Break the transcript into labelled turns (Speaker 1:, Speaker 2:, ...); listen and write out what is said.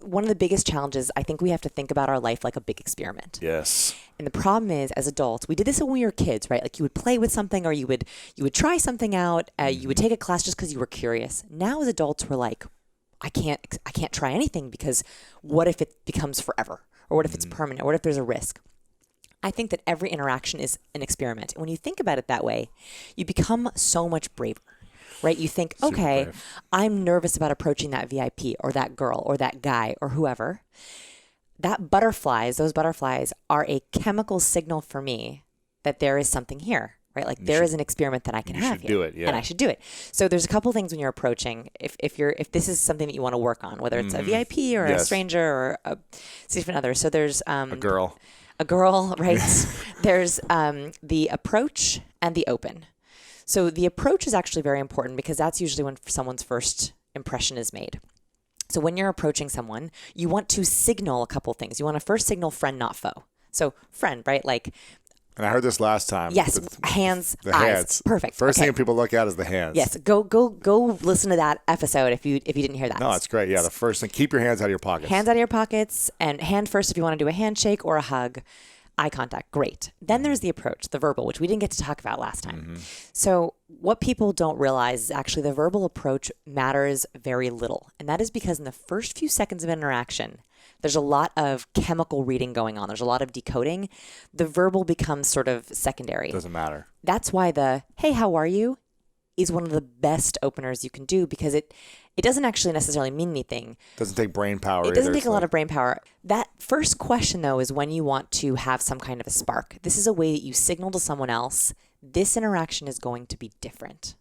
Speaker 1: one of the biggest challenges, I think we have to think about our life like a big experiment.
Speaker 2: Yes.
Speaker 1: And the problem is, as adults, we did this when we were kids, right? Like you would play with something, or you would try something out. You would take a class just because you were curious. Now as adults, we're like, I can't try anything because what if it becomes forever? Or what if it's permanent? Or what if there's a risk? I think that every interaction is an experiment. And when you think about it that way, you become so much braver. Right? You think, okay,
Speaker 2: brave.
Speaker 1: I'm nervous about approaching that VIP or that girl or that guy or whoever. Those butterflies are a chemical signal for me that there is something here, right? Like there is an experiment that I can have here.
Speaker 2: Do it, yeah.
Speaker 1: And I should do it. So there's a couple things when you're approaching, if this is something that you want to work on, whether it's a VIP or a stranger or a significant other. So there's
Speaker 2: a girl,
Speaker 1: right? There's the approach and the open. So the approach is actually very important because that's usually when someone's first impression is made. So when you're approaching someone, you want to signal a couple things. You want to first signal friend, not foe. So friend, right? Like,
Speaker 2: and I heard this last time.
Speaker 1: Yes, hands,
Speaker 2: the
Speaker 1: eyes.
Speaker 2: Hands.
Speaker 1: Perfect.
Speaker 2: First thing people look at is the hands.
Speaker 1: Yes, go listen to that episode if you didn't hear that.
Speaker 2: No, it's great. Yeah, the first thing, keep your hands out of your pockets.
Speaker 1: Hands out of your pockets, and hand first if you want to do a handshake or a hug. Eye contact, great. Then there's the approach, the verbal, which we didn't get to talk about last time. So what people don't realize is actually the verbal approach matters very little. And that is because in the first few seconds of interaction, there's a lot of chemical reading going on. There's a lot of decoding. The verbal becomes sort of secondary.
Speaker 2: Doesn't matter.
Speaker 1: That's why the, hey, how are you, is one of the best openers you can do because it doesn't actually necessarily mean anything.
Speaker 2: Doesn't take brain power.
Speaker 1: It doesn't take a lot of brain power. That first question, though, is when you want to have some kind of a spark. This is a way that you signal to someone else, this interaction is going to be different.